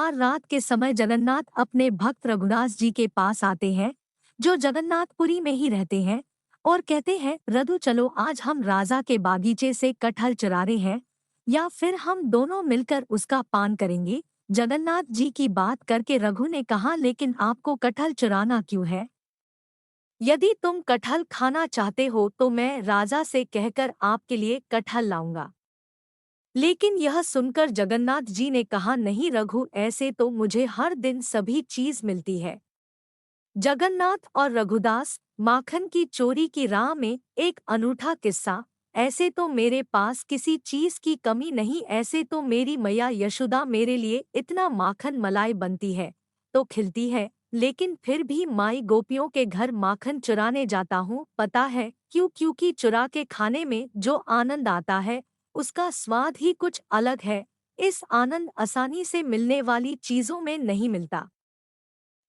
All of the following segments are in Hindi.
बार रात के समय जगन्नाथ अपने भक्त रघुदास जी के पास आते हैं, जो जगन्नाथपुरी में ही रहते हैं, और कहते हैं, रघु चलो आज हम राजा के बागीचे से कटहल चुरा रहे हैं, या फिर हम दोनों मिलकर उसका पान करेंगे। जगन्नाथ जी की बात करके रघु ने कहा, लेकिन आपको कटहल चुराना क्यों है? यदि तुम कटहल खाना चाहते हो तो मैं राजा से कहकर आपके लिए कटहल लाऊंगा। लेकिन यह सुनकर जगन्नाथ जी ने कहा, नहीं रघु, ऐसे तो मुझे हर दिन सभी चीज मिलती है। जगन्नाथ और रघुदास माखन की चोरी की राह में एक अनूठा किस्सा। ऐसे तो मेरे पास किसी चीज की कमी नहीं, ऐसे तो मेरी मैया यशोदा मेरे लिए इतना माखन मलाई बनती है तो खिलती है, लेकिन फिर भी माई गोपियों के घर माखन चुराने जाता हूँ। पता है क्यों? क्योंकि चुरा के खाने में जो आनंद आता है उसका स्वाद ही कुछ अलग है। इस आनंद आसानी से मिलने वाली चीजों में नहीं मिलता।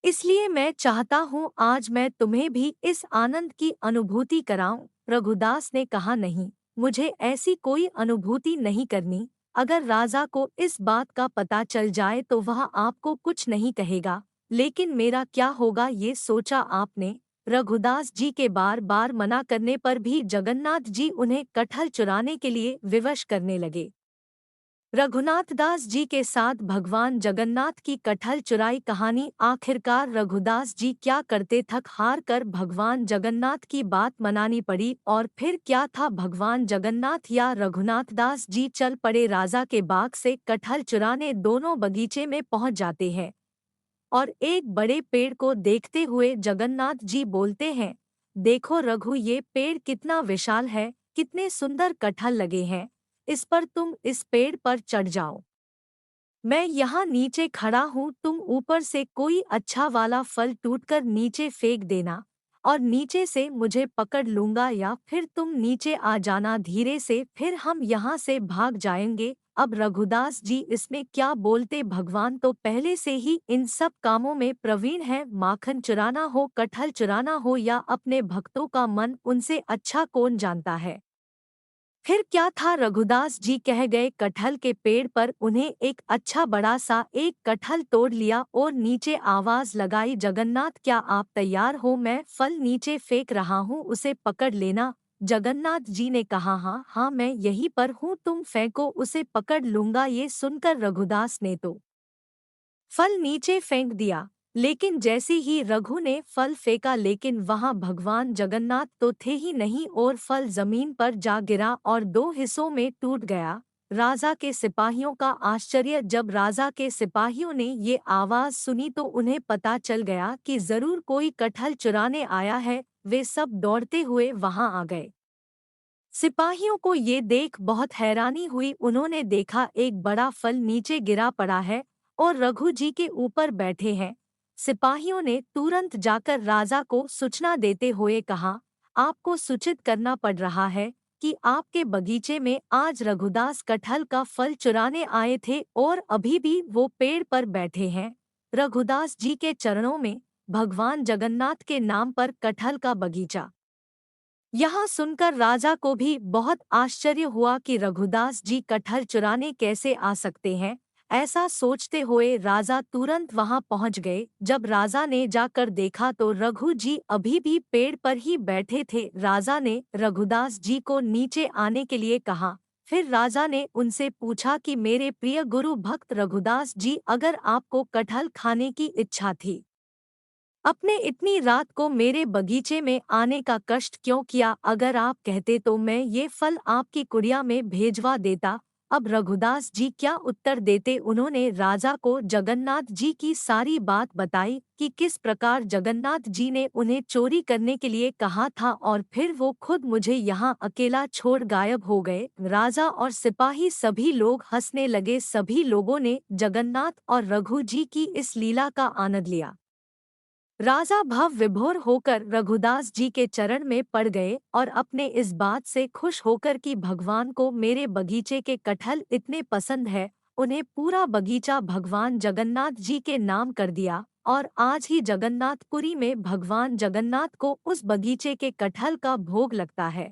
इसलिए मैं चाहता हूँ आज मैं तुम्हें भी इस आनंद की अनुभूति कराऊं। रघुदास ने कहा, नहीं, मुझे ऐसी कोई अनुभूति नहीं करनी। अगर राजा को इस बात का पता चल जाए तो वह आपको कुछ नहीं कहेगा, लेकिन मेरा क्या होगा ये सोचा आपने? रघुदास जी के बार बार मना करने पर भी जगन्नाथ जी उन्हें कटहल चुराने के लिए विवश करने लगे। रघुनाथ दास जी के साथ भगवान जगन्नाथ की कटहल चुराई कहानी। आखिरकार रघुदास जी क्या करते, थक हार कर भगवान जगन्नाथ की बात मनानी पड़ी। और फिर क्या था, भगवान जगन्नाथ या रघुनाथ दास जी चल पड़े राजा के बाग से कटहल चुराने। दोनों बगीचे में पहुंच जाते हैं और एक बड़े पेड़ को देखते हुए जगन्नाथ जी बोलते हैं, देखो रघु, ये पेड़ कितना विशाल है, कितने सुंदर कटहल लगे हैं। इस पर तुम इस पेड़ पर चढ़ जाओ, मैं यहाँ नीचे खड़ा हूँ, तुम ऊपर से कोई अच्छा वाला फल टूटकर नीचे फेंक देना और नीचे से मुझे पकड़ लूंगा, या फिर तुम नीचे आ जाना धीरे से, फिर हम यहाँ से भाग जाएंगे। अब रघुदास जी इसमें क्या बोलते, भगवान तो पहले से ही इन सब कामों में प्रवीण है। माखन चुराना हो, कटहल चुराना हो या अपने भक्तों का मन, उनसे अच्छा कौन जानता है। फिर क्या था, रघुदास जी कह गए कटहल के पेड़ पर, उन्हें एक अच्छा बड़ा सा एक कटहल तोड़ लिया और नीचे आवाज लगाई, जगन्नाथ क्या आप तैयार हो? मैं फल नीचे फेंक रहा हूँ, उसे पकड़ लेना। जगन्नाथ जी ने कहा, हाँ हाँ, मैं यहीं पर हूँ, तुम फेंको, उसे पकड़ लूंगा। ये सुनकर रघुदास ने तो फल नीचे फेंक दिया, लेकिन जैसे ही रघु ने फल फेंका, लेकिन वहां भगवान जगन्नाथ तो थे ही नहीं और फल जमीन पर जा गिरा और दो हिस्सों में टूट गया। राजा के सिपाहियों का आश्चर्य, जब राजा के सिपाहियों ने ये आवाज सुनी तो उन्हें पता चल गया कि जरूर कोई कटहल चुराने आया है। वे सब दौड़ते हुए वहां आ गए। सिपाहियों को ये देख बहुत हैरानी हुई। उन्होंने देखा एक बड़ा फल नीचे गिरा पड़ा है और रघु जी के ऊपर बैठे हैं। सिपाहियों ने तुरंत जाकर राजा को सूचना देते हुए कहा, आपको सूचित करना पड़ रहा है कि आपके बगीचे में आज रघुदास कटहल का फल चुराने आए थे और अभी भी वो पेड़ पर बैठे हैं। रघुदास जी के चरणों में भगवान जगन्नाथ के नाम पर कटहल का बगीचा। यहाँ सुनकर राजा को भी बहुत आश्चर्य हुआ कि रघुदास जी कटहल चुराने कैसे आ सकते हैं। ऐसा सोचते हुए राजा तुरंत वहां पहुंच गए। जब राजा ने जाकर देखा तो रघु जी अभी भी पेड़ पर ही बैठे थे। राजा ने रघुदास जी को नीचे आने के लिए कहा। फिर राजा ने उनसे पूछा कि मेरे प्रिय गुरु भक्त रघुदास जी, अगर आपको कटहल खाने की इच्छा थी, अपने इतनी रात को मेरे बगीचे में आने का कष्ट क्यों किया? अगर आप कहते तो मैं ये फल आपकी कुड़िया में भेजवा देता। अब रघुदास जी क्या उत्तर देते? उन्होंने राजा को जगन्नाथ जी की सारी बात बताई कि किस प्रकार जगन्नाथ जी ने उन्हें चोरी करने के लिए कहा था और फिर वो खुद मुझे यहाँ अकेला छोड़ गायब हो गए। राजा और सिपाही सभी लोग हंसने लगे। सभी लोगों ने जगन्नाथ और रघु जी की इस लीला का आनंद लिया। राजा भव विभोर होकर रघुदास जी के चरण में पड़ गए और अपने इस बात से खुश होकर कि भगवान को मेरे बगीचे के कटहल इतने पसंद है, उन्हें पूरा बगीचा भगवान जगन्नाथ जी के नाम कर दिया। और आज ही जगन्नाथपुरी में भगवान जगन्नाथ को उस बगीचे के कटहल का भोग लगता है।